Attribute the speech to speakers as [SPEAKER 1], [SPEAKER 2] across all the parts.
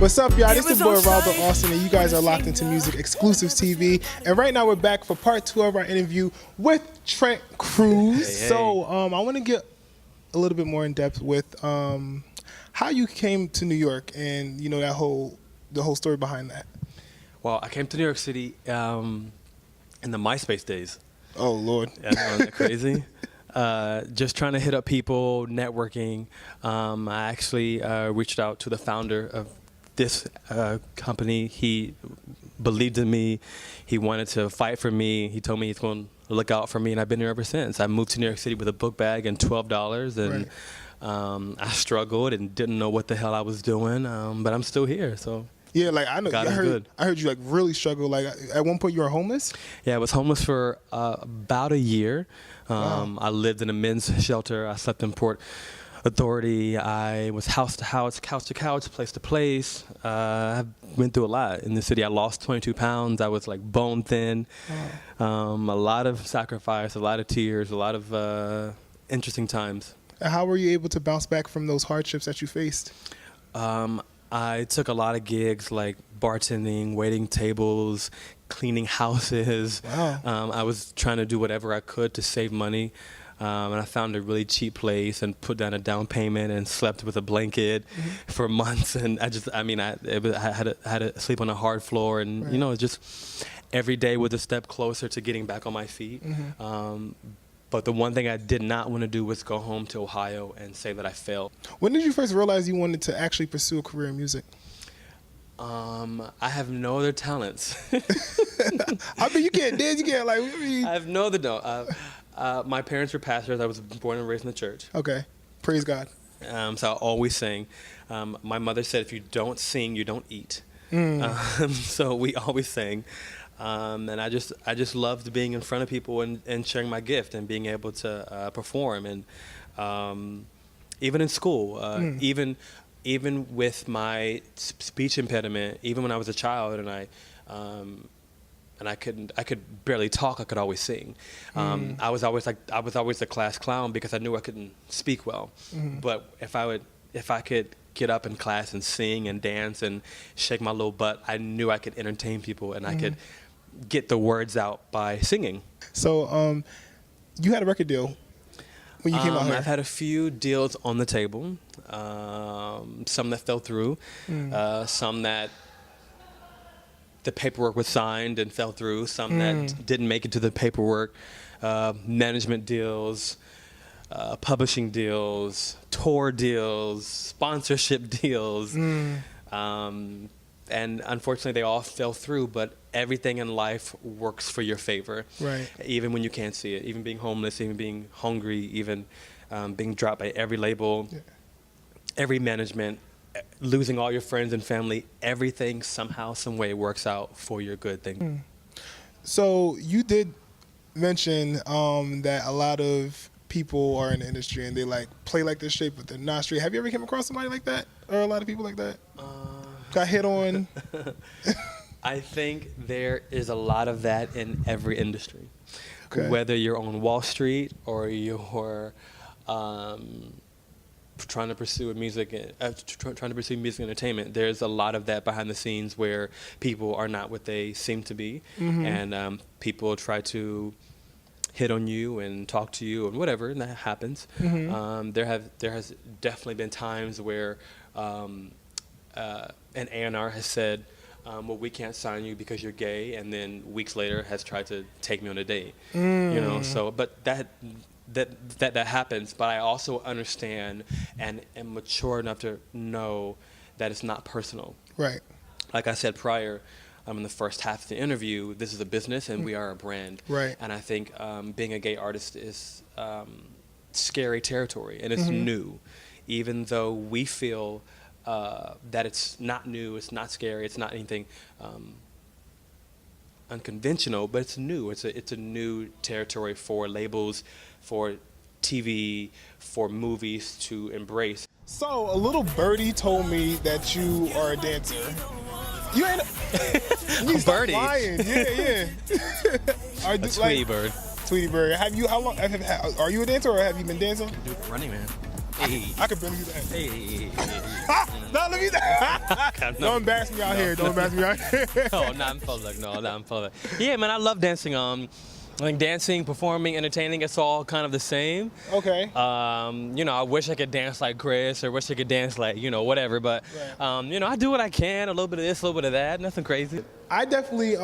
[SPEAKER 1] What's up, y'all? This is your boy Raldo Austin, and you guys are locked into Music Exclusives TV. And right now we're back for part 2 of our interview with Trent Crews.
[SPEAKER 2] Hey.
[SPEAKER 1] So I want to get a little bit more in depth with how you came to New York and the whole story behind that.
[SPEAKER 2] Well, I came to New York City in the MySpace days.
[SPEAKER 1] Oh Lord,
[SPEAKER 2] Isn't that crazy? Just trying to hit up people, networking. I actually reached out to the founder of this company. He believed in me. He wanted to fight for me. He told me he's going to look out for me, and I've been here ever since. I moved to New York City with a book bag and $12, and right. I struggled and didn't know what the hell I was doing, but I'm still here. So
[SPEAKER 1] yeah, like I know.
[SPEAKER 2] God is good.
[SPEAKER 1] I heard you like really struggle. Like at one point you were homeless.
[SPEAKER 2] Yeah, I was homeless for about a year.
[SPEAKER 1] Wow.
[SPEAKER 2] I lived in a men's shelter. I slept in Port Authority. I was house to house, couch to couch, place to place. I went through a lot in the city. I lost 22 pounds. I was like bone thin. Wow. A lot of sacrifice, a lot of tears, a lot of interesting times.
[SPEAKER 1] And how were you able to bounce back from those hardships that you faced?
[SPEAKER 2] I took a lot of gigs like bartending, waiting tables, cleaning houses.
[SPEAKER 1] Wow.
[SPEAKER 2] I was trying to do whatever I could to save money. And I found a really cheap place and put down a down payment and slept with a blanket for months. And I had to sleep on a hard floor. And,
[SPEAKER 1] right.
[SPEAKER 2] Just every day was a step closer to getting back on my feet. But the one thing I did not want to do was go home to Ohio and say that I failed.
[SPEAKER 1] When did you first realize you wanted to actually pursue a career in music?
[SPEAKER 2] I have no other talents.
[SPEAKER 1] I mean, you can't dance, you can't
[SPEAKER 2] I have no other my parents were pastors. I was born and raised in the church.
[SPEAKER 1] Okay, praise God.
[SPEAKER 2] So I always sing. My mother said, if you don't sing, you don't eat. So we always sang. And I just loved being in front of people and sharing my gift and being able to perform. And even in school, even with my speech impediment, even when I was a child and I could barely talk, I could always sing. I was always the class clown because I knew I couldn't speak well. But if I could get up in class and sing and dance and shake my little butt, I knew I could entertain people and I could get the words out by singing. So
[SPEAKER 1] you had a record deal when you came out here?
[SPEAKER 2] I've had a few deals on the table, some that fell through, some that the paperwork was signed and fell through, some that didn't make it to the paperwork, management deals, publishing deals, tour deals, sponsorship deals. And unfortunately, they all fell through, but everything in life works for your favor.
[SPEAKER 1] Right.
[SPEAKER 2] Even when you can't see it, even being homeless, even being hungry, even being dropped by every label, every management, losing all your friends and family, everything somehow, some way works out for your good thing.
[SPEAKER 1] So you did mention that a lot of people are in the industry and they like play like they're straight, but they're not straight. Have you ever come across somebody like that, or a lot of people like that? Got hit on?
[SPEAKER 2] I think there is a lot of that in every industry. Okay. Whether you're on Wall Street or you're trying to pursue music entertainment, there's a lot of that behind the scenes where people are not what they seem to be, and people try to hit on you and talk to you and whatever, and that happens. There has definitely been times where an A&R has said, well, we can't sign you because you're gay, and then weeks later has tried to take me on a date. So, but that happens. But I also understand and am mature enough to know that it's not personal.
[SPEAKER 1] Right.
[SPEAKER 2] Like I said prior, in the first half of the interview, this is a business and we are a brand.
[SPEAKER 1] Right.
[SPEAKER 2] And I think being a gay artist is scary territory, and it's new, even though we feel that it's not new, it's not scary, it's not anything unconventional, but it's new. It's a new territory for labels, for TV, for movies to embrace.
[SPEAKER 1] So a little birdie told me that you are a dancer. You ain't
[SPEAKER 2] a birdie.
[SPEAKER 1] Lying. Yeah.
[SPEAKER 2] A Tweety bird.
[SPEAKER 1] Tweety bird. Are you a dancer or have you been dancing?
[SPEAKER 2] Running Man.
[SPEAKER 1] I could barely do that.
[SPEAKER 2] Hey.
[SPEAKER 1] No, let me. Don't embarrass me out here. Don't embarrass me out here.
[SPEAKER 2] No, not in public. No, not in public. Yeah, man, I love dancing. Like dancing, performing, entertaining, it's all kind of the same.
[SPEAKER 1] Okay.
[SPEAKER 2] You know, I wish I could dance like Chris, or wish I could dance like, you know, whatever. But, you know, I do what I can, a little bit of this, a little bit of that, nothing crazy.
[SPEAKER 1] I definitely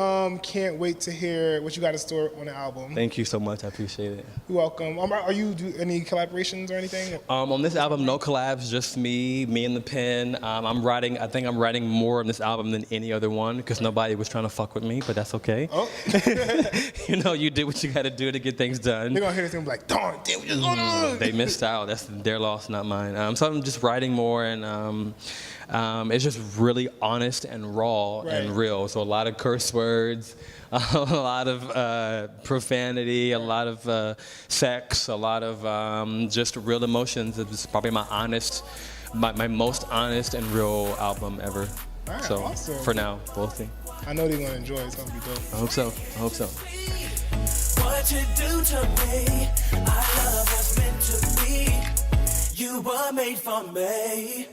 [SPEAKER 1] can't wait to hear what you got in store on the album.
[SPEAKER 2] Thank you so much, I appreciate it.
[SPEAKER 1] You're welcome. Are you do any collaborations or anything?
[SPEAKER 2] On this album, no collabs, just me and the pen. I think I'm writing more on this album than any other one, because nobody was trying to fuck with me, but that's okay.
[SPEAKER 1] Oh.
[SPEAKER 2] You know, you do what you gotta do to get things done.
[SPEAKER 1] They're gonna hear this and be like, darn, damn, what just going on?
[SPEAKER 2] They missed out. That's their loss, not mine. So I'm just writing more, and it's just really honest and raw and real. So a lot of curse words, a lot of profanity, a lot of sex, a lot of just real emotions. It's probably my most honest and real album ever.
[SPEAKER 1] All right,
[SPEAKER 2] So
[SPEAKER 1] awesome.
[SPEAKER 2] for now, we'll see.
[SPEAKER 1] I know they're gonna enjoy it. It's gonna be dope.
[SPEAKER 2] I hope so.
[SPEAKER 3] What you do to me, our love was meant to be. You were made for me.